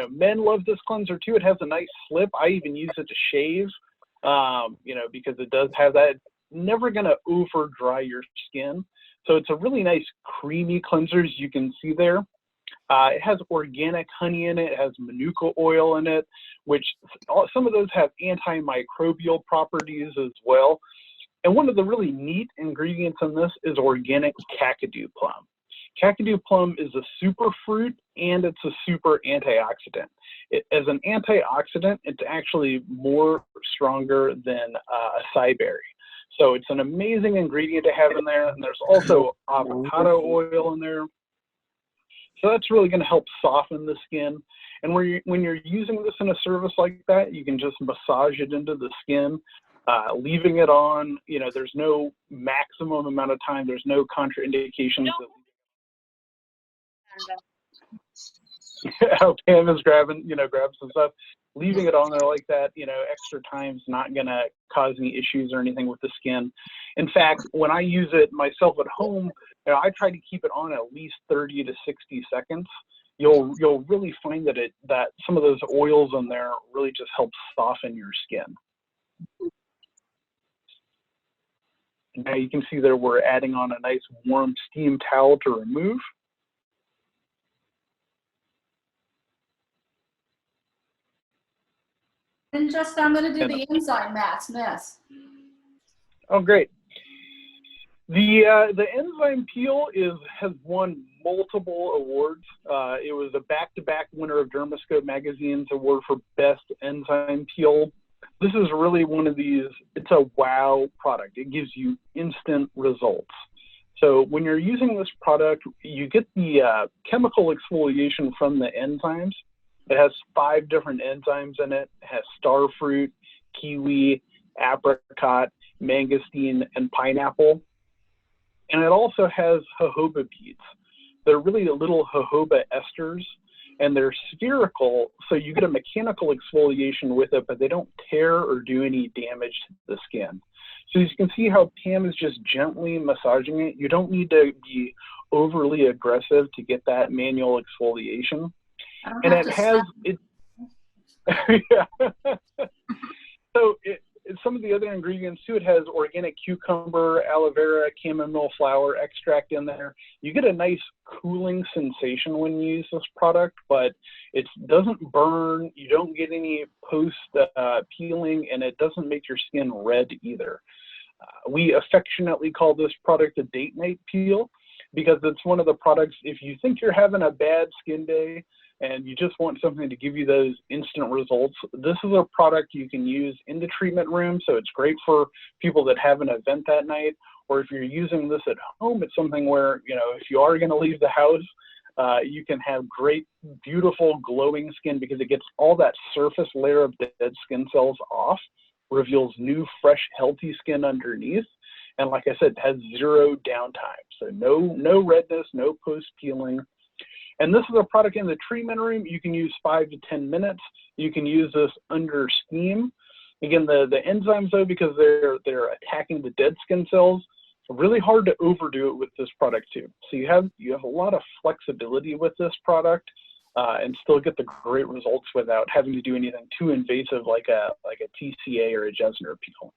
men love this cleanser too. It has a nice slip. I even use it to shave, because it does have that. It's never going to over dry your skin. So it's a really nice creamy cleanser, as you can see there. It has organic honey in it. It has Manuka oil in it, which some of those have antimicrobial properties as well. And one of the really neat ingredients in this is organic Kakadu plum. Kakadu plum is a superfruit and it's a super antioxidant. As an antioxidant, it's actually more stronger than acai berry. So it's an amazing ingredient to have in there. And there's also avocado oil in there. So that's really going to help soften the skin. And when you're using this in a service like that, you can just massage it into the skin, leaving it on. There's no maximum amount of time. There's no contraindications. How Pam is grabbing some stuff. Leaving it on there like that, extra time is not going to cause any issues or anything with the skin. In fact, when I use it myself at home, I try to keep it on at least 30 to 60 seconds. You'll really find that some of those oils in there really just help soften your skin. Now you can see there we're adding on a nice warm steam towel to remove. And I'm going to do the enzyme mask next. Oh, great. The enzyme peel has won multiple awards. It was a back-to-back winner of Dermascope Magazine's award for best enzyme peel. This is really one of these. It's a wow product. It gives you instant results. So when you're using this product, you get the chemical exfoliation from the enzymes. It has 5 different enzymes in it. It has starfruit, kiwi, apricot, mangosteen, and pineapple. And it also has jojoba beads. They're really little jojoba esters, and they're spherical, so you get a mechanical exfoliation with it, but they don't tear or do any damage to the skin. So as you can see how Pam is just gently massaging it. You don't need to be overly aggressive to get that manual exfoliation. And it has So some of the other ingredients too, it has organic cucumber, aloe vera, chamomile flower extract in there. You get a nice cooling sensation when you use this product, but it doesn't burn. You don't get any post peeling, and it doesn't make your skin red either. We affectionately call this product a date night peel because it's one of the products, if you think you're having a bad skin day and you just want something to give you those instant results, this is a product you can use in the treatment room. So it's great for people that have an event that night, or if you're using this at home, it's something where, if you are going to leave the house, you can have great, beautiful, glowing skin because it gets all that surface layer of dead skin cells off, reveals new, fresh, healthy skin underneath. And like I said, it has 0 downtime. So no redness, no post-peeling. And this is a product in the treatment room. You can use 5 to 10 minutes. You can use this under steam. Again, the enzymes, though, because they're attacking the dead skin cells, really hard to overdo it with this product too. So you have a lot of flexibility with this product and still get the great results without having to do anything too invasive like a TCA or a Jesner peel.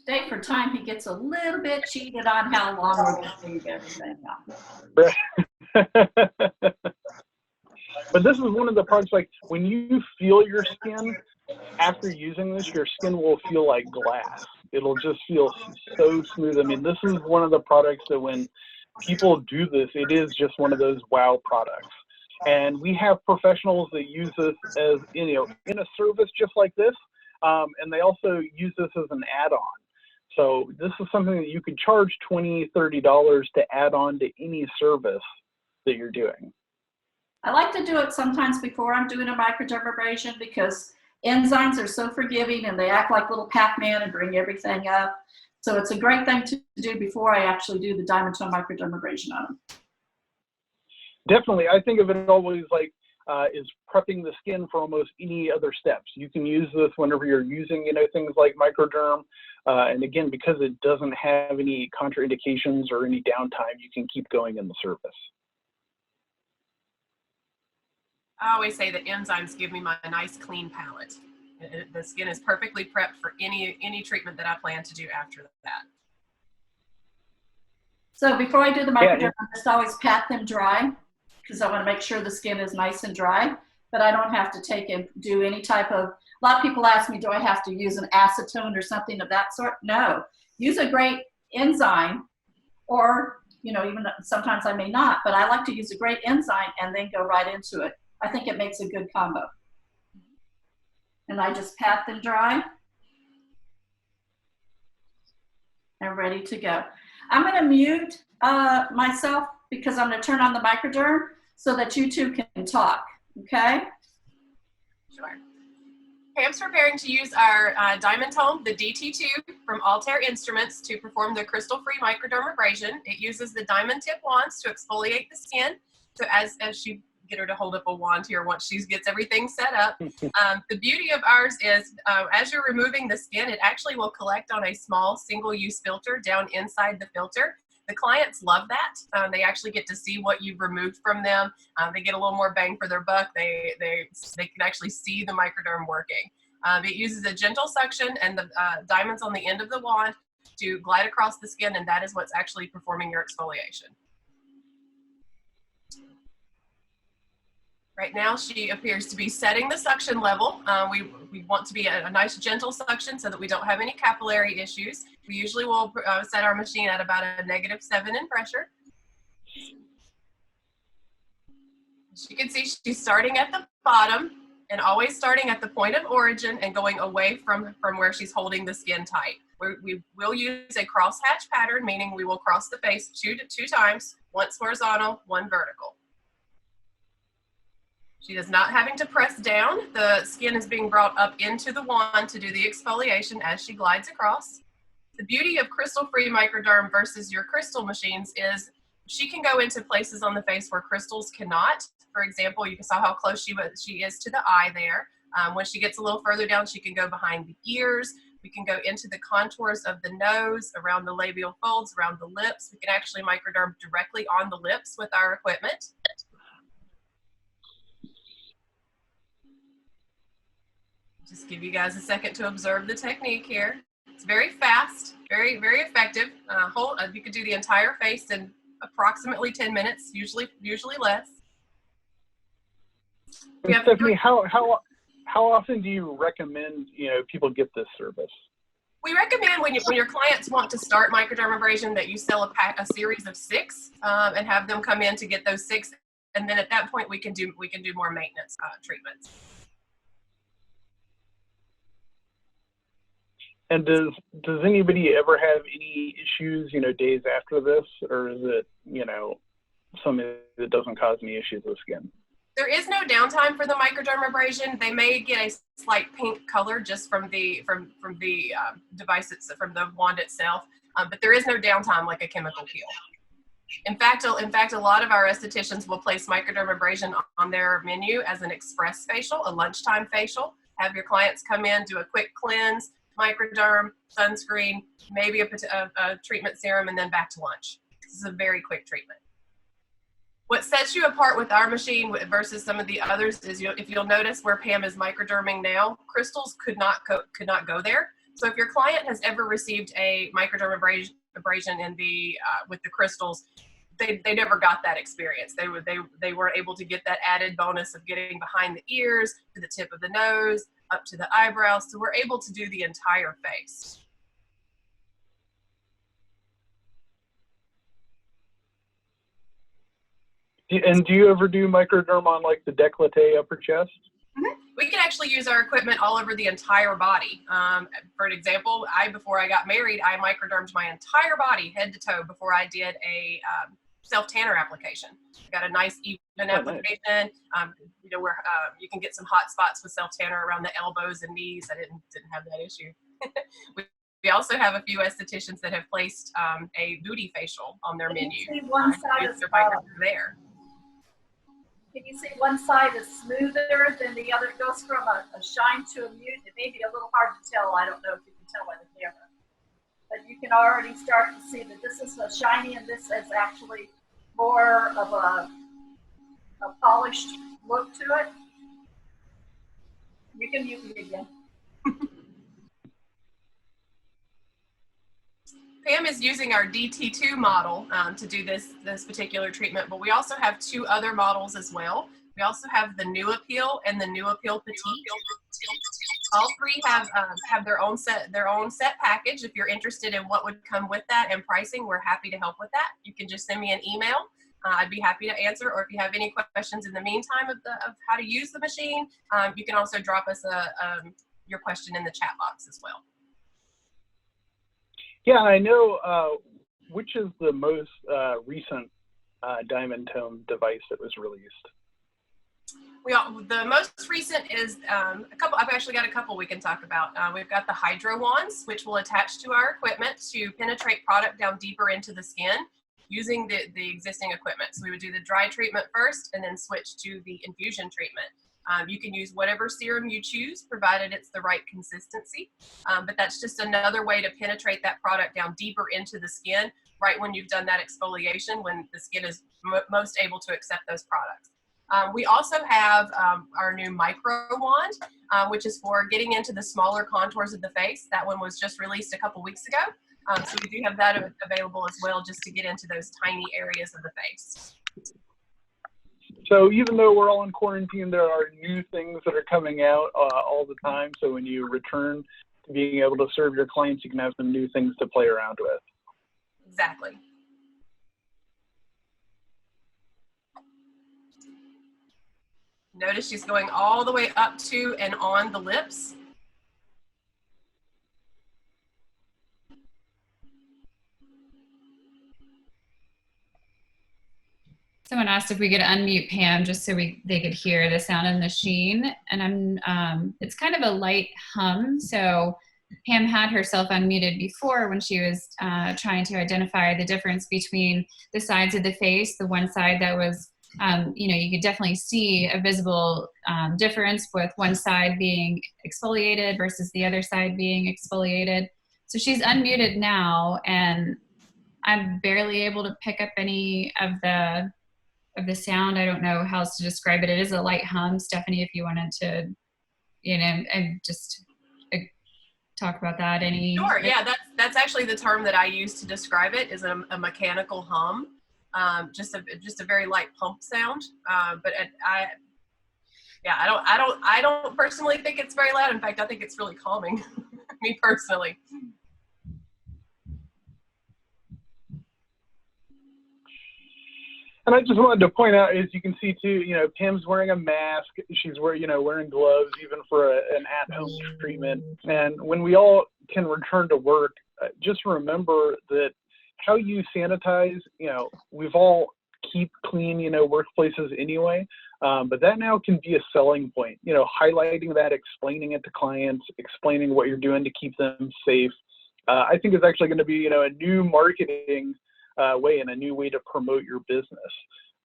Today for time, he gets a little bit cheated on how long we're going to leave everything on. But this is one of the products, like when you feel your skin after using this, your skin will feel like glass. It'll just feel so smooth. I mean, this is one of the products that when people do this, it is just one of those wow products. And we have professionals that use this as, in a service just like this. And they also use this as an add-on. So this is something that you could charge $20, $30 to add on to any service that you're doing. I like to do it sometimes before I'm doing a microdermabrasion because enzymes are so forgiving and they act like little Pac-Man and bring everything up. So it's a great thing to do before I actually do the DiamondTome microdermabrasion on them. Definitely. I think of it always like is prepping the skin for almost any other steps. You can use this whenever you're using, things like microderm. And again, because it doesn't have any contraindications or any downtime, you can keep going in the service. I always say that Enzymes give me my nice clean palette. The skin is perfectly prepped for any treatment that I plan to do after that. So before I do the microderm, I just always pat them dry because I want to make sure the skin is nice and dry, but I don't have to take and do any type of, a lot of people ask me, do I have to use an acetone or something of that sort? No, use a great enzyme, or, you know, even sometimes I may not, but I like to use a great enzyme and then go right into it. I think it makes a good combo. And I just pat them dry. And ready to go. I'm going to mute myself because I'm going to turn on the microderm so that you two can talk, okay? Sure. Pam's preparing to use our DiamondTome, the DT2 from Altair Instruments, to perform the crystal-free microdermabrasion. It uses the diamond tip wands to exfoliate the skin. So as she get her to hold up a wand here once she gets everything set up. The beauty of ours is as you're removing the skin, it actually will collect on a small single-use filter down inside the filter. The clients love that. They actually get to see what you've removed from them. They get a little more bang for their buck. They can actually see the microderm working. It uses a gentle suction and the diamonds on the end of the wand to glide across the skin, and that is what's actually performing your exfoliation. Right now, she appears to be setting the suction level. We want to be a nice gentle suction so that we don't have any capillary issues. We usually will set our machine at about a -7 in pressure. As you can see, she's starting at the bottom and always starting at the point of origin and going away from where she's holding the skin tight. We will use a crosshatch pattern, meaning we will cross the face two times, once horizontal, one vertical. She is not having to press down. The skin is being brought up into the wand to do the exfoliation as she glides across. The beauty of crystal-free microderm versus your crystal machines is she can go into places on the face where crystals cannot. For example, you saw how close she is to the eye there. When she gets a little further down, she can go behind the ears. We can go into the contours of the nose, around the labial folds, around the lips. We can actually microderm directly on the lips with our equipment. Just give you guys a second to observe the technique here. It's very fast, very, very effective. You could do the entire face in approximately 10 minutes, usually less. Stephanie, how often do you recommend people get this service? We recommend when your clients want to start microdermabrasion that you sell a series of 6 and have them come in to get those 6, and then at that point we can do more maintenance treatments. And does anybody ever have any issues, days after this, or is it, something that doesn't cause any issues with skin? There is no downtime for the microdermabrasion. They may get a slight pink color just from the device, from the wand itself, but there is no downtime like a chemical peel. In fact, a lot of our estheticians will place microdermabrasion on their menu as an express facial, a lunchtime facial. Have your clients come in, do a quick cleanse, microderm, sunscreen, maybe a treatment serum, and then back to lunch. This is a very quick treatment. What sets you apart with our machine versus some of the others is if you'll notice where Pam is microderming now, crystals could not go there. So if your client has ever received a microdermabrasion with the crystals, they never got that experience. They were able to get that added bonus of getting behind the ears, to the tip of the nose, up to the eyebrows, so we're able to do the entire face. And do you ever do microderm on like the décolleté, upper chest? Mm-hmm. We can actually use our equipment all over the entire body. For an example, before I got married, I microdermed my entire body, head to toe, before I did a self-tanner application. Got a nice even application. Where you can get some hot spots with self-tanner around the elbows and knees. I didn't have that issue. We also have a few estheticians that have placed a booty facial on their menu. Can you see one side is there. Can you see one side is smoother than the other? It goes from a shine to a mute. It may be a little hard to tell. I don't know if you can tell by the camera. can already start to see that this is a shiny and this is actually more of a polished look to it. You can mute me again. Pam is using our DT2 model to do this particular treatment, but we also have 2 other models as well. We also have the New Appeal and the New Appeal Petite. All 3 have their own set package. If you're interested in what would come with that and pricing, we're happy to help with that. You can just send me an email. I'd be happy to answer, or if you have any questions in the meantime of how to use the machine, you can also drop us your question in the chat box as well. Yeah, I know which is the most recent DiamondTome device that was released. The most recent is a couple. I've actually got a couple we can talk about. We've got the Hydro Wands, which will attach to our equipment to penetrate product down deeper into the skin using the existing equipment. So we would do the dry treatment first and then switch to the infusion treatment. You can use whatever serum you choose, provided it's the right consistency. But that's just another way to penetrate that product down deeper into the skin right when you've done that exfoliation, when the skin is most able to accept those products. We also have our new Micro Wand, which is for getting into the smaller contours of the face. That one was just released a couple weeks ago. So we do have that available as well, just to get into those tiny areas of the face. So even though we're all in quarantine, there are new things that are coming out all the time. So when you return to being able to serve your clients, you can have some new things to play around with. Exactly. Notice she's going all the way up to and on the lips. Someone asked if we could unmute Pam just so they could hear the sound of the machine. And it's kind of a light hum. So Pam had herself unmuted before when she was trying to identify the difference between the sides of the face. The one side that was, you could definitely see a visible difference with one side being exfoliated versus the other side being exfoliated. So she's unmuted now, and I'm barely able to pick up any of the sound. I don't know how else to describe it. It is a light hum. Stephanie, if you wanted to, and just talk about that. Sure. Yeah, that's actually the term that I use to describe it, is a mechanical hum. Just a very light pump sound. But I don't personally think it's very loud. In fact, I think it's really calming. Me personally. And I just wanted to point out, as you can see too, Pam's wearing a mask. She's wearing gloves even for an at-home treatment. And when we all can return to work, just remember that how you sanitize, we've all keep clean, workplaces anyway. But that now can be a selling point, highlighting that, explaining it to clients, explaining what you're doing to keep them safe. I think it's actually going to be, a new marketing way and a new way to promote your business.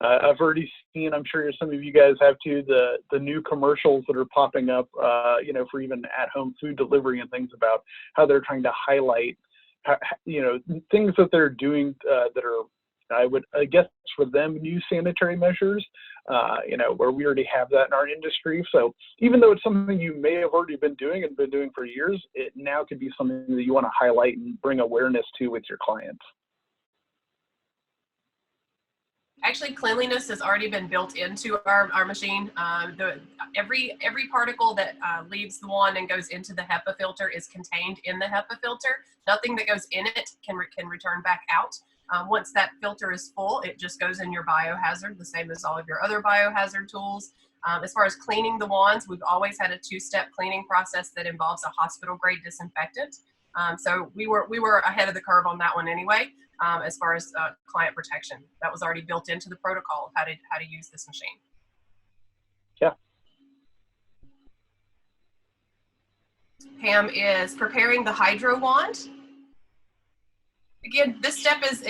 I've already seen, I'm sure some of you guys have too, the new commercials that are popping up, for even at-home food delivery and things about how they're trying to highlight, things that they're doing that are, I guess for them, new sanitary measures, where we already have that in our industry. So even though it's something you may have already been doing and been doing for years, it now could be something that you want to highlight and bring awareness to with your clients. Actually, cleanliness has already been built into our machine. Every particle that leaves the wand and goes into the HEPA filter is contained in the HEPA filter. Nothing that goes in it can return back out. Once that filter is full, it just goes in your biohazard, the same as all of your other biohazard tools. As far as cleaning the wands, we've always had a 2-step cleaning process that involves a hospital-grade disinfectant. So we were ahead of the curve on that one anyway. As far as client protection, that was already built into the protocol of how to use this machine. Yeah. Pam is preparing the Hydro Wand. Again, this step is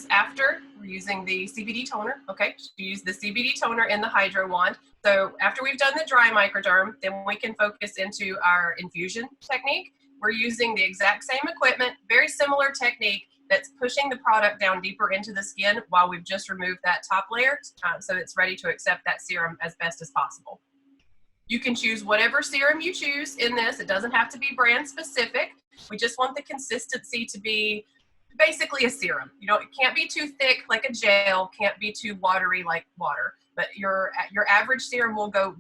after we're using the CBD toner. Okay, you use the CBD toner in the Hydro Wand. So after we've done the dry microderm, then we can focus into our infusion technique. we're using the exact same equipment, very similar technique, that's pushing the product down deeper into the skin while we've just removed that top layer, so it's ready to accept that serum as best as possible. You can choose whatever serum you choose in this. It doesn't have to be brand specific. We just want the consistency to be basically a serum. You know, it can't be too thick like a gel, can't be too watery like water. But your average serum will go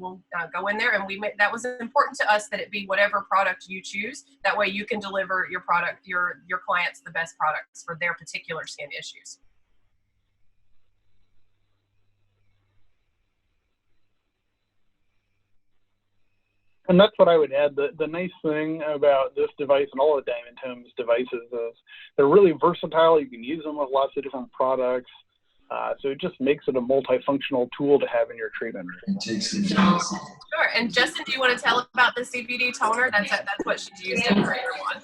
in there, and that was important to us, that it be whatever product you choose. That way you can deliver your product, your clients, the best products for their particular skin issues. And that's what I would add. The nice thing about this device and all of DiamondTome's devices is they're really versatile. You can use them with lots of different products. So it just makes it a multifunctional tool to have in your treatment. Sure. And Justin, do you want to tell about the CBD toner? That's what she's used in her one.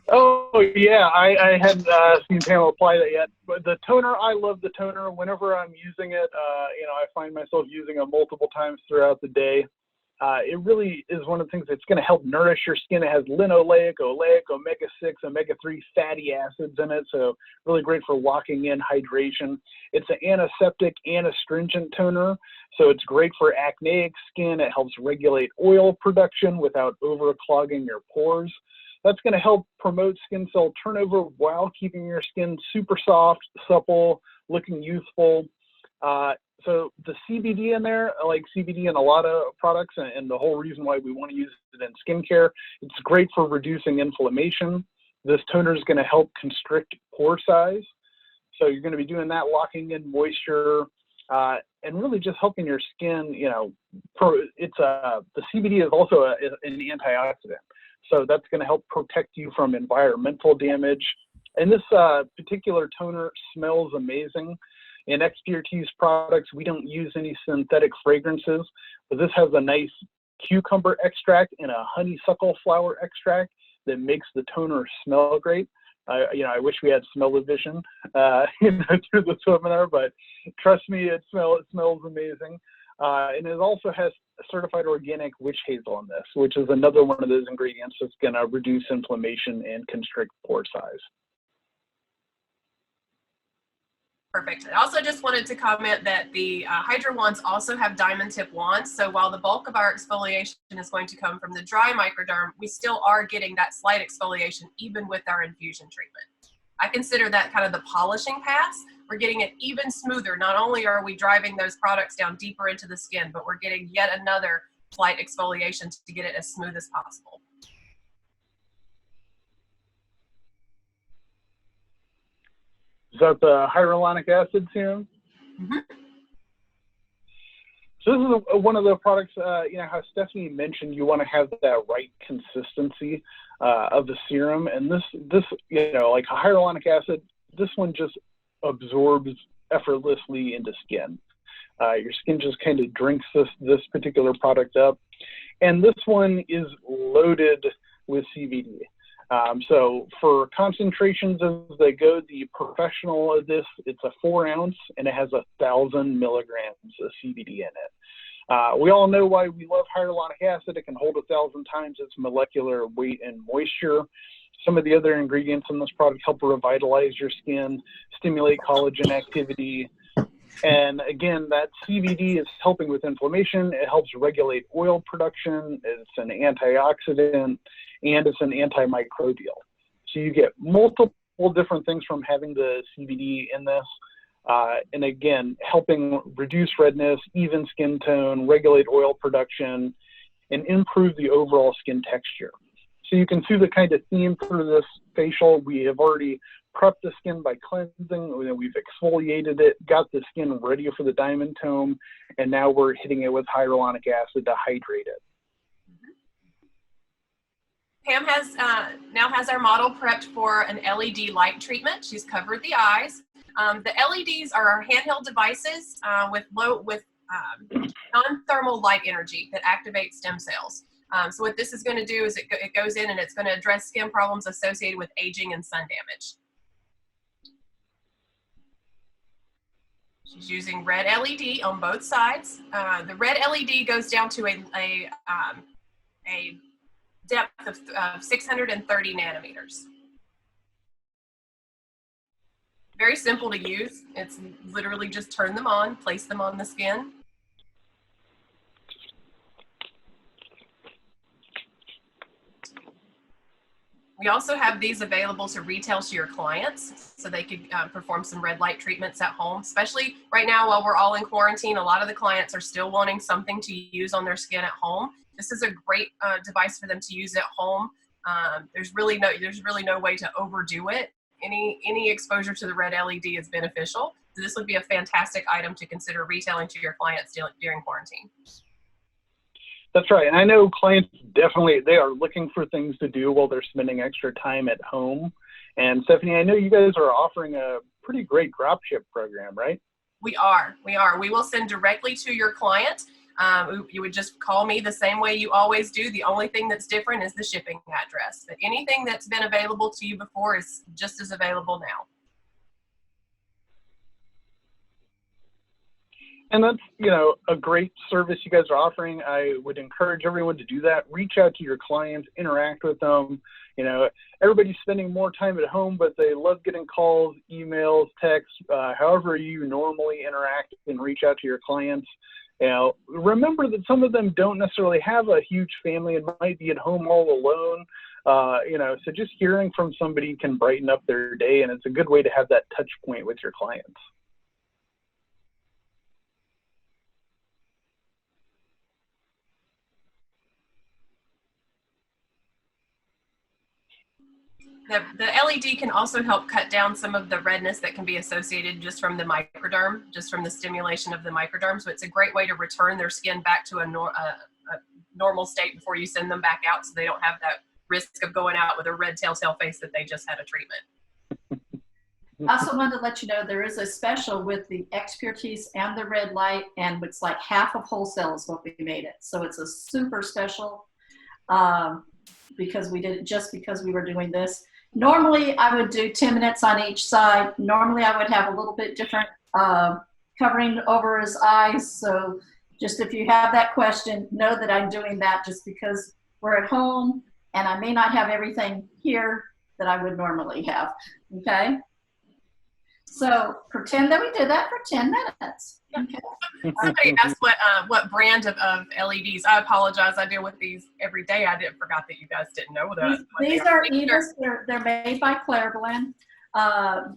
Oh, yeah. I hadn't seen Pam apply that yet. But the toner, I love the toner. Whenever I'm using it, I find myself using it multiple times throughout the day. It really is one of the things that's going to help nourish your skin. It has linoleic, oleic, omega-6, omega-3 fatty acids in it, so really great for locking in hydration. It's an antiseptic and astringent toner, so it's great for acneic skin. It helps regulate oil production without overclogging your pores. That's going to help promote skin cell turnover while keeping your skin super soft, supple, looking youthful. So the CBD in there, like CBD in a lot of products, and the whole reason why we want to use it in skincare, it's great for reducing inflammation. This toner is going to help constrict pore size. So you're going to be doing that, locking in moisture, and really just helping your skin, the CBD is also an antioxidant. So that's going to help protect you from environmental damage. And this particular toner smells amazing. In ExPürtise products, we don't use any synthetic fragrances, but this has a nice cucumber extract and a honeysuckle flower extract that makes the toner smell great. I wish we had smell-o-vision, through this webinar, but trust me, it smells amazing. And it also has certified organic witch hazel in this, which is another one of those ingredients that's going to reduce inflammation and constrict pore size. Perfect. I also just wanted to comment that the Hydro Wands also have diamond tip wands. So while the bulk of our exfoliation is going to come from the dry microderm, we still are getting that slight exfoliation even with our infusion treatment. I consider that kind of the polishing pass. We're getting it even smoother. Not only are we driving those products down deeper into the skin, but we're getting yet another slight exfoliation to get it as smooth as possible. Is that the hyaluronic acid serum? Mm-hmm. So this is one of the products, how Stephanie mentioned, you want to have that right consistency of the serum. And this, like hyaluronic acid, this one just absorbs effortlessly into skin. Your skin just kind of drinks this particular product up. And this one is loaded with CBD. So for concentrations as they go, the professional of this, it's a 4 ounce and it has 1,000 milligrams of CBD in it. We all know why we love hyaluronic acid. It can hold 1,000 times its molecular weight and moisture. Some of the other ingredients in this product help revitalize your skin, stimulate collagen activity. And again, that CBD is helping with inflammation. It helps regulate oil production. It's an antioxidant, and it's an antimicrobial. So you get multiple different things from having the CBD in this. And again, helping reduce redness, even skin tone, regulate oil production, and improve the overall skin texture. So you can see the kind of theme for this facial. We have already prepped the skin by cleansing, we've exfoliated it, got the skin ready for the DiamondTome, and now we're hitting it with hyaluronic acid to hydrate it. Pam now has our model prepped for an LED light treatment. She's covered the eyes. The LEDs are our handheld devices with non-thermal light energy that activates stem cells. So what this is going to do is it goes in and it's going to address skin problems associated with aging and sun damage. She's using red LED on both sides. The red LED goes down to a depth of 630 nanometers. Very simple to use. It's literally just turn them on, place them on the skin. We also have these available to retail to your clients so they could perform some red light treatments at home, especially right now while we're all in quarantine. A lot of the clients are still wanting something to use on their skin at home. This is a great device for them to use at home. There's really no way to overdo it. Any exposure to the red LED is beneficial. So this would be a fantastic item to consider retailing to your clients during quarantine. That's right. And I know clients definitely, they are looking for things to do while they're spending extra time at home. And Stephanie, I know you guys are offering a pretty great drop ship program, right? We are. We will send directly to your client. You would just call me the same way you always do. The only thing that's different is the shipping address. But anything that's been available to you before is just as available now. And that's, you know, a great service you guys are offering. I would encourage everyone to do that. Reach out to your clients, interact with them. You know, everybody's spending more time at home, but they love getting calls, emails, texts, however you normally interact and reach out to your clients. You know, remember that some of them don't necessarily have a huge family and might be at home all alone. You know, so just hearing from somebody can brighten up their day, and it's a good way to have that touch point with your clients. The LED can also help cut down some of the redness that can be associated just from the microderm, just from the stimulation of the microderm. So it's a great way to return their skin back to a normal state before you send them back out, so they don't have that risk of going out with a red telltale face that they just had a treatment. I also wanted to let you know there is a special with the ExPürtise and the red light, and it's like half of wholesale is what we made it. So it's a super special because we did it just because we were doing this. Normally, I would do 10 minutes on each side. Normally, I would have a little bit different covering over his eyes. So just if you have that question, know that I'm doing that just because we're at home and I may not have everything here that I would normally have, okay? So pretend that we did that for 10 minutes. Okay. Somebody asked what brand of LEDs. I apologize. I deal with these every day. I forgot that you guys didn't know that. These are Eva's. They're made by Clairblend.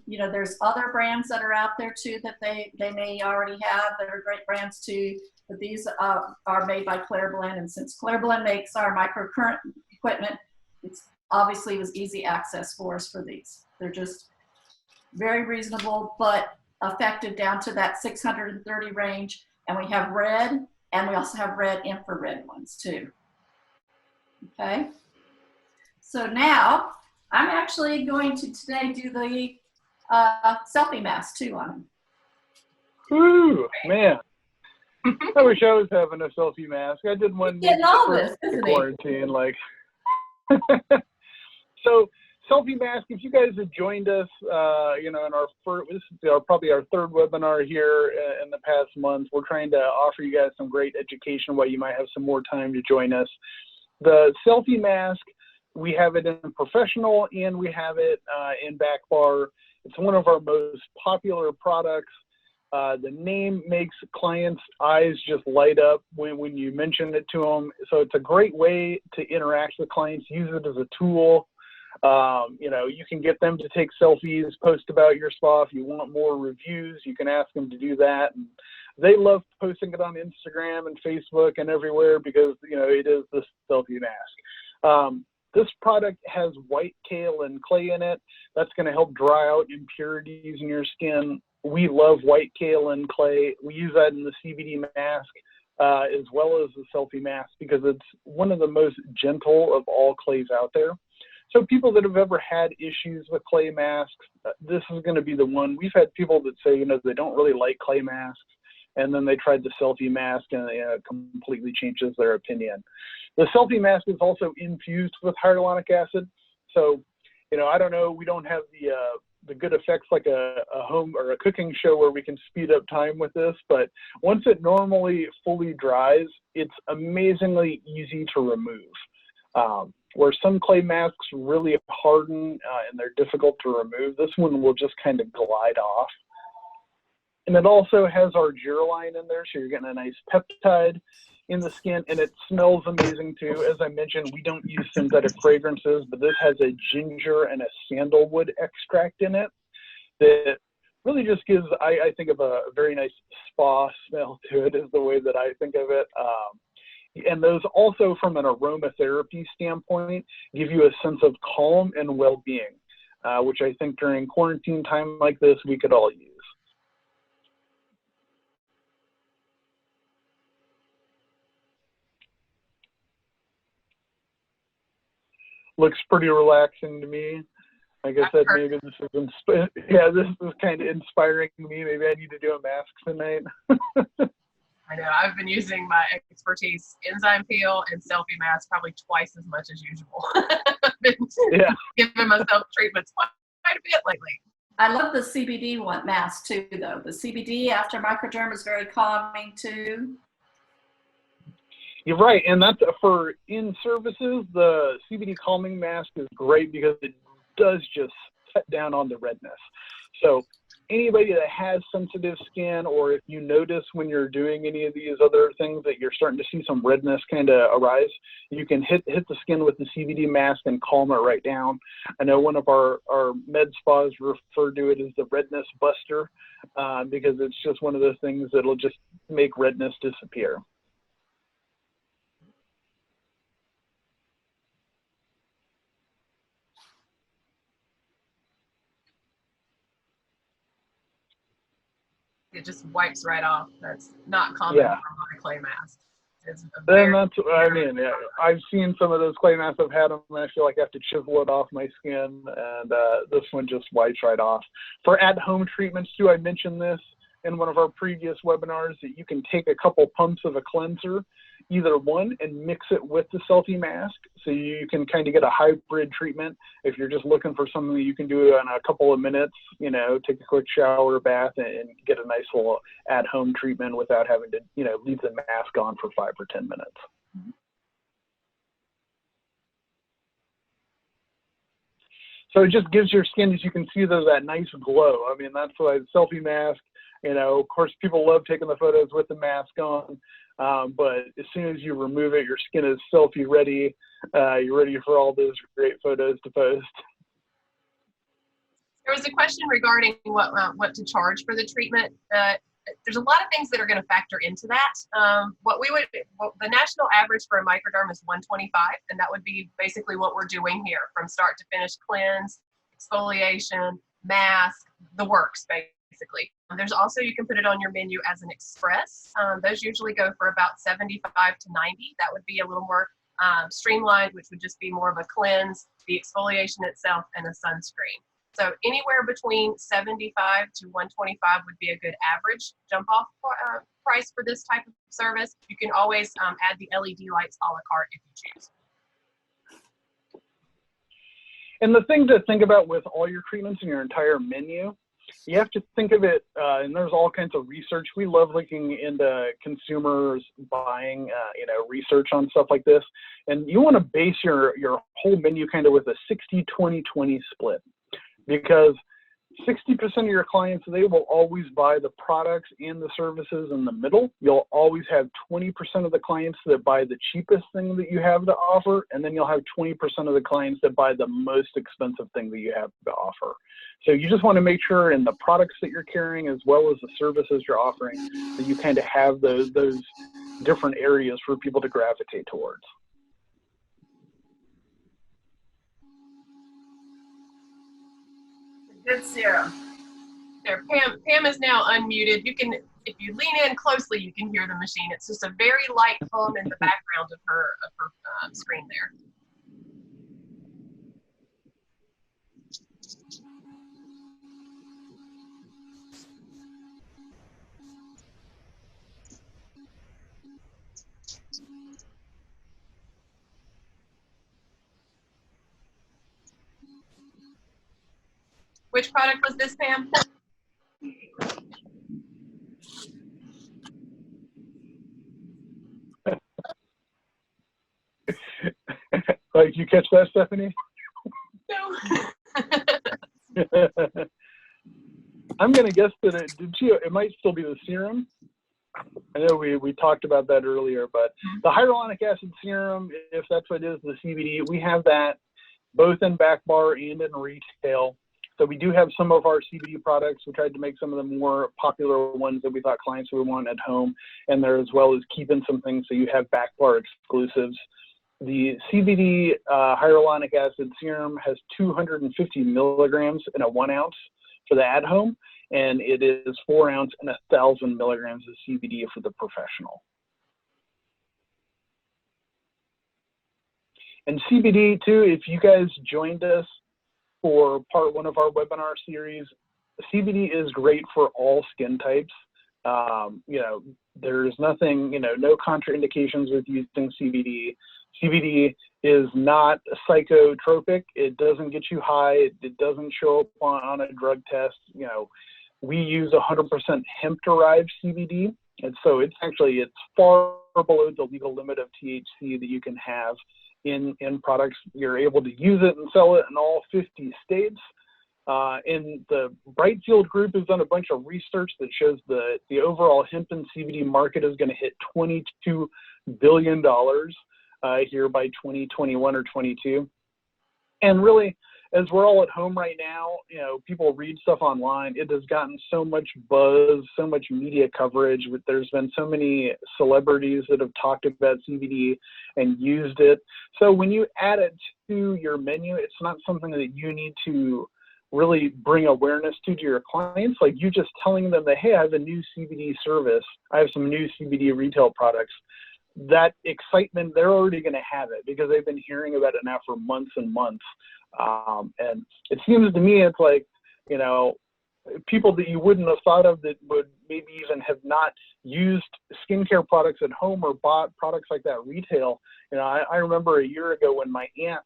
You know, there's other brands that are out there too that they may already have that are great brands too. But these are made by Clairblend, and since Clairblend makes our microcurrent equipment, it's obviously it was easy access for us for these. They're just very reasonable, but effective down to that 630 range. And we have red, and we also have red infrared ones too. Okay. So now I'm actually going to today do the selfie mask too on them. Ooh, man. I wish I was having a selfie mask. I did one Getting all this, isn't he? quarantine, like. So selfie mask, if you guys have joined us, you know, in our first, this is probably our third webinar here in the past month. We're trying to offer you guys some great education while you might have some more time to join us. The selfie mask, we have it in professional and we have it in back bar. It's one of our most popular products. The name makes clients' eyes just light up when you mention it to them. So it's a great way to interact with clients, use it as a tool. You know, you can get them to take selfies, post about your spa. If you want more reviews, you can ask them to do that. And they love posting it on Instagram and Facebook and everywhere because, you know, it is the selfie mask. This product has white kale and clay in it. That's going to help dry out impurities in your skin. We love white kale and clay. We use that in the CBD mask as well as the selfie mask because it's one of the most gentle of all clays out there. So people that have ever had issues with clay masks, this is going to be the one. We've had people that say, you know, they don't really like clay masks, and then they tried the selfie mask and it completely changes their opinion. The selfie mask is also infused with hyaluronic acid. So, you know, I don't know, we don't have the good effects like a home or a cooking show where we can speed up time with this, but once it normally fully dries, it's amazingly easy to remove. Where some clay masks really harden and they're difficult to remove, this one will just kind of glide off. And it also has our Gerline in there, so you're getting a nice peptide in the skin, and it smells amazing too. As I mentioned, we don't use synthetic fragrances, but this has a ginger and a sandalwood extract in it that really just gives, I think, of a very nice spa smell to it, is the way that I think of it. And those also, from an aromatherapy standpoint, give you a sense of calm and well-being, which I think during quarantine time like this, we could all use. Looks pretty relaxing to me. Like I said, maybe this is kind of inspiring me. Maybe I need to do a mask tonight. I know, I've been using my ExPürtise enzyme peel and selfie mask probably twice as much as usual. I've been giving myself treatments quite a bit lately. I love the CBD mask too, though. The CBD after microderm is very calming too. You're right, and that's for in services. The CBD calming mask is great because it does just cut down on the redness. So anybody that has sensitive skin, or if you notice when you're doing any of these other things that you're starting to see some redness kind of arise, you can hit the skin with the CBD mask and calm it right down. I know one of our med spas refer to it as the redness buster because it's just one of those things that'll just make redness disappear. It just wipes right off. That's not common for my clay mask. Then that's, I mean, yeah, I've seen some of those clay masks. I've had them, and I feel like I have to chisel it off my skin, and this one just wipes right off. For at-home treatments too, I mentioned this in one of our previous webinars, that you can take a couple pumps of a cleanser, either one, and mix it with the selfie mask, so you can kind of get a hybrid treatment. If you're just looking for something that you can do in a couple of minutes, you know, take a quick shower or bath and get a nice little at-home treatment without having to, you know, leave the mask on for 5 or 10 minutes. So it just gives your skin, as you can see, that nice glow. I mean, that's why the selfie mask, you know, of course, people love taking the photos with the mask on, but as soon as you remove it, your skin is selfie ready. You're ready for all those great photos to post. There was a question regarding what to charge for the treatment. There's a lot of things that are going to factor into that. The national average for a microderm is $125, and that would be basically what we're doing here, from start to finish: cleanse, exfoliation, mask, the works, basically. There's also, you can put it on your menu as an express. Those usually go for about $75 to $90. That would be a little more streamlined, which would just be more of a cleanse, the exfoliation itself, and a sunscreen. So anywhere between $75 to $125 would be a good average jump-off price for this type of service. You can always add the LED lights a la carte if you choose. And the thing to think about with all your treatments and your entire menu, you have to think of it, and there's all kinds of research. We love looking into consumers buying, you know, research on stuff like this. And you want to base your whole menu kind of with a 60-20-20 split, because 60% of your clients, they will always buy the products and the services in the middle. You'll always have 20% of the clients that buy the cheapest thing that you have to offer, and then you'll have 20% of the clients that buy the most expensive thing that you have to offer. So you just want to make sure in the products that you're carrying, as well as the services you're offering, that you kind of have those different areas for people to gravitate towards. Good serum. There, Pam is now unmuted. You can, if you lean in closely, you can hear the machine. It's just a very light hum in the background of her screen there. Which product was this, Pam? Did you catch that, Stephanie? No. I'm going to guess that it might still be the serum. I know we talked about that earlier, but the hyaluronic acid serum, if that's what it is, the CBD, we have that both in back bar and in retail. So we do have some of our CBD products. We tried to make some of the more popular ones that we thought clients would want at home, and there, as well as keeping some things so you have back bar exclusives. The CBD hyaluronic acid serum has 250 milligrams in a 1 ounce for the at-home, and it is 4 ounce and 1,000 milligrams of CBD for the professional. And CBD too, if you guys joined us for part 1 of our webinar series, CBD is great for all skin types. You know, there's nothing, you know, no contraindications with using CBD. CBD is not psychotropic. It doesn't get you high. It doesn't show up on a drug test. You know, we use 100% hemp-derived CBD, and so it's far below the legal limit of THC that you can have in products. You're able to use it and sell it in all 50 states. And the Brightfield Group has done a bunch of research that shows the overall hemp and CBD market is going to hit $22 billion here by 2021 or 22. And really, as we're all at home right now, you know, people read stuff online. It has gotten so much buzz, so much media coverage. There's been so many celebrities that have talked about CBD and used it. So when you add it to your menu, it's not something that you need to really bring awareness to your clients. Like you just telling them that, hey, I have a new CBD service. I have some new CBD retail products. That excitement, they're already going to have it because they've been hearing about it now for months and months. And it seems to me it's like, you know, people that you wouldn't have thought of that would maybe even have not used skincare products at home or bought products like that retail. You know, I remember a year ago when my aunt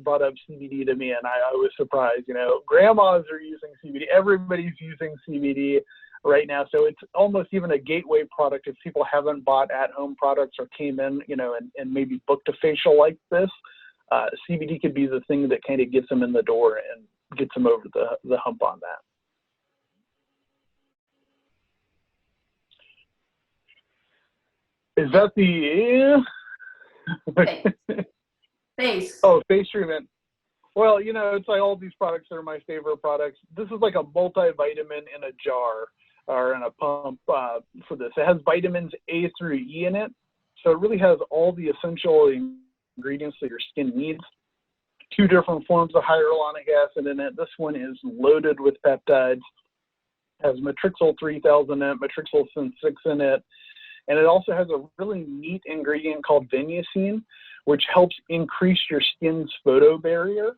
brought up CBD to me, and I was surprised. You know, grandmas are using CBD. Everybody's using CBD right now. So it's almost even a gateway product if people haven't bought at-home products or came in, you know, and maybe booked a facial like this. CBD could be the thing that kind of gets them in the door and gets them over the hump on that. Is that the face? Oh, face treatment. Well, you know, it's like all these products are my favorite products. This is like a multivitamin in a jar or in a pump for this. It has vitamins A through E in it. So it really has all the essential ingredients that your skin needs. 2 different forms of hyaluronic acid in it. This one is loaded with peptides. Has matrixyl 3000 in it, matrixyl sin 6 in it. And it also has a really neat ingredient called vinyasine, which helps increase your skin's photobarrier.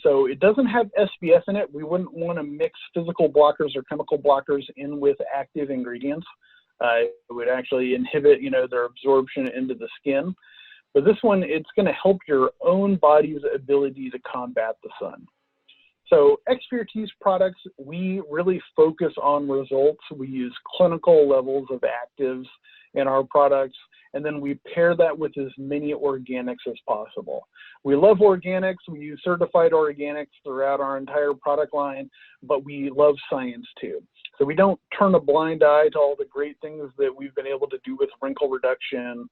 So it doesn't have SPF in it. We wouldn't want to mix physical blockers or chemical blockers in with active ingredients. It would actually inhibit, you know, their absorption into the skin. But this one, it's going to help your own body's ability to combat the sun. So ExPürtise products, we really focus on results. We use clinical levels of actives in our products, and then we pair that with as many organics as possible. We love organics. We use certified organics throughout our entire product line, but we love science too. So we don't turn a blind eye to all the great things that we've been able to do with wrinkle reduction.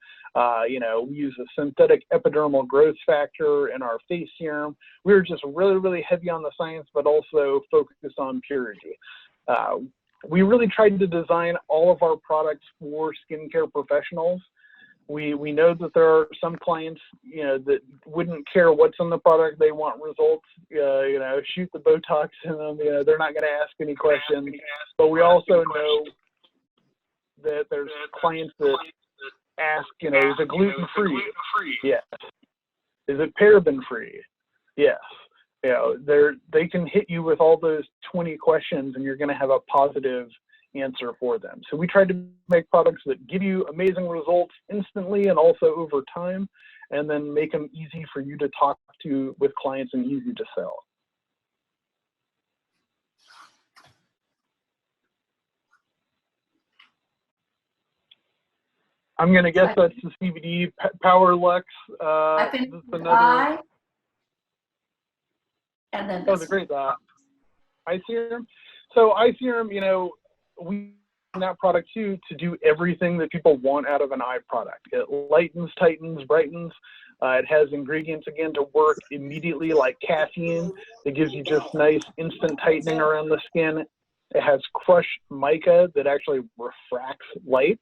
You know, we use a synthetic epidermal growth factor in our face serum. We're just really, really heavy on the science, but also focused on purity. We really tried to design all of our products for skincare professionals. We know that there are some clients, you know, that wouldn't care what's in the product. They want results, you know, shoot the Botox in them. You know, they're not going to ask any questions. But we also know that there's clients that ask, you know, is it gluten-free? Yes. Is it paraben-free? Yes. You know, they can hit you with all those 20 questions and you're going to have a positive answer for them. So we tried to make products that give you amazing results instantly and also over time, and then make them easy for you to talk to with clients and easy to sell. I'm going to guess that's the CBD Power Lux. I think another. eye. And then Oh, the great eye serum. So eye serum, you know, we use that product too to do everything that people want out of an eye product. It lightens, tightens, brightens. It has ingredients again to work immediately, like caffeine. That gives you just nice instant tightening around the skin. It has crushed mica that actually refracts light,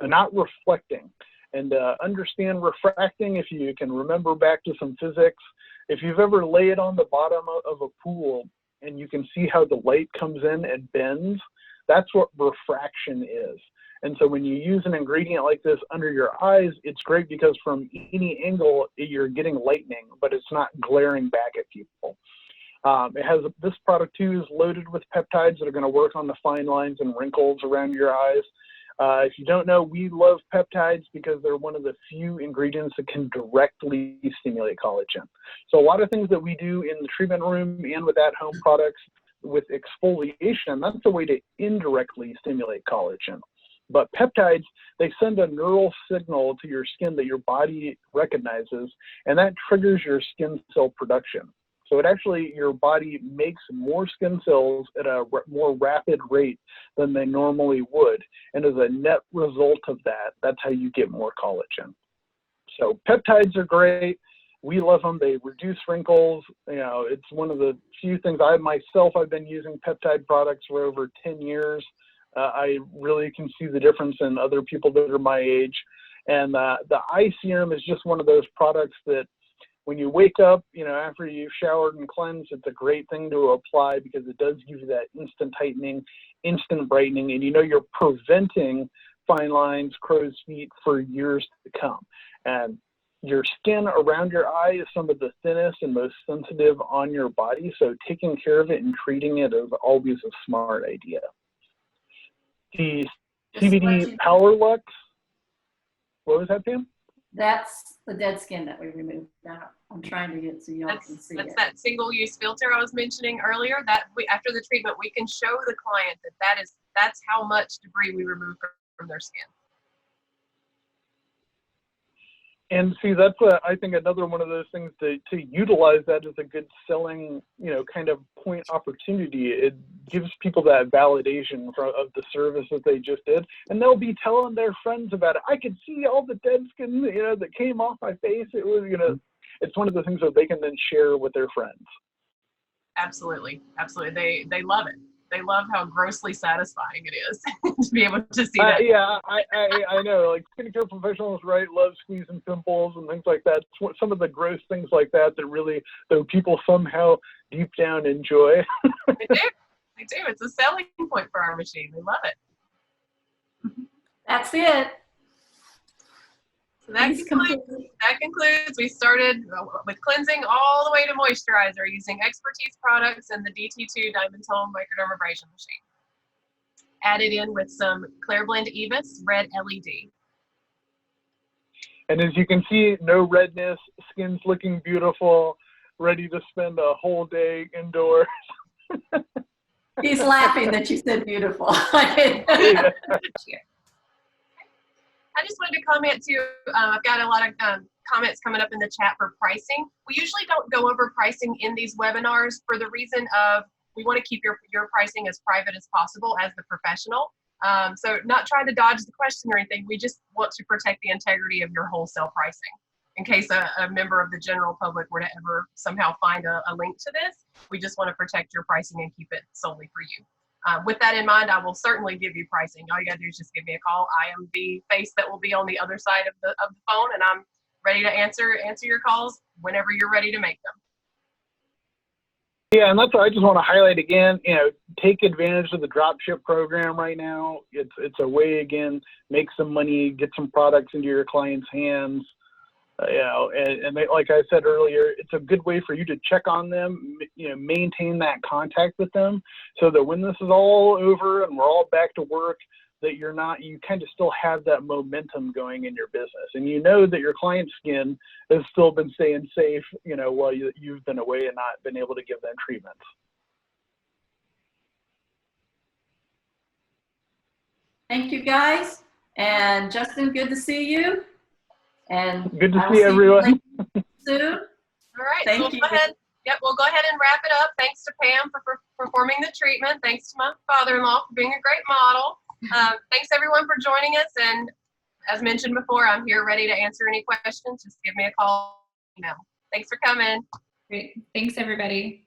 not reflecting. And understand refracting, if you can remember back to some physics. If you've ever laid on the bottom of a pool and you can see how the light comes in and bends, that's what refraction is. And so when you use an ingredient like this under your eyes, it's great because from any angle, you're getting lightening, but it's not glaring back at people. This product too is loaded with peptides that are going to work on the fine lines and wrinkles around your eyes. If you don't know, we love peptides because they're one of the few ingredients that can directly stimulate collagen. So a lot of things that we do in the treatment room and with at-home products with exfoliation, that's a way to indirectly stimulate collagen. But peptides, they send a neural signal to your skin that your body recognizes, and that triggers your skin cell production. So it actually, your body makes more skin cells at a more rapid rate than they normally would. And as a net result of that, that's how you get more collagen. So peptides are great. We love them. They reduce wrinkles. You know, it's one of the few things I've been using peptide products for over 10 years. I really can see the difference in other people that are my age. And the eye serum is just one of those products that when you wake up, you know, after you've showered and cleansed, it's a great thing to apply because it does give you that instant tightening, instant brightening, and you know you're preventing fine lines, crow's feet for years to come. And your skin around your eye is some of the thinnest and most sensitive on your body, so taking care of it and treating it is always a smart idea. The CBD Power Lux, what was that, Pam? That's the dead skin that we removed. Now I'm trying to get so y'all can see That's it. that single-use filter I was mentioning earlier. That after the treatment, we can show the client that's how much debris we remove from their skin. And see, that's I think another one of those things to utilize that as a good selling, you know, kind of point opportunity. It gives people that validation of the service that they just did, and they'll be telling their friends about it. I could see all the dead skin, you know, that came off my face. It was, you know, it's one of the things that they can then share with their friends. Absolutely, absolutely. They love it. They love how grossly satisfying it is to be able to see that. Yeah, I know. Like skincare professionals, right, love squeezing pimples and things like that. Some of the gross things like that really, though, people somehow deep down enjoy. They do. They do. It's a selling point for our machine. They love it. That's it. So that concludes. We started with cleansing all the way to moisturizer using ExPürtise products and the DT2 DiamondTome microdermabrasion machine. Added in with some Clairblend Evis red LED. And as you can see, no redness, skin's looking beautiful, ready to spend a whole day indoors. He's laughing that you said beautiful. Yeah. I just wanted to comment too. I've got a lot of comments coming up in the chat for pricing. We usually don't go over pricing in these webinars for the reason of we want to keep your pricing as private as possible as the professional. So not trying to dodge the question or anything. We just want to protect the integrity of your wholesale pricing in case a member of the general public were to ever somehow find a link to this. We just want to protect your pricing and keep it solely for you. With that in mind, I will certainly give you pricing. All you gotta do is just give me a call. I am the face that will be on the other side of the phone, and I'm ready to answer your calls whenever you're ready to make them. Yeah, and that's what I just want to highlight again. You know, take advantage of the drop ship program right now. It's a way, again, make some money, get some products into your clients' hands. You know, and they, like I said earlier, it's a good way for you to check on them, you know, maintain that contact with them so that when this is all over and we're all back to work, that you kind of still have that momentum going in your business. And you know that your client's skin has still been staying safe, you know, while you've been away and not been able to give them treatments. Thank you, guys. And Justin, good to see you. And Good to I will see everyone. you soon. All right, Thank so you. we'll go ahead. Yep, we'll go ahead and wrap it up. Thanks to Pam for performing the treatment. Thanks to my father-in-law for being a great model. Thanks everyone for joining us. And as mentioned before, I'm here ready to answer any questions. Just give me a call, email. Thanks for coming. Great. Thanks, everybody.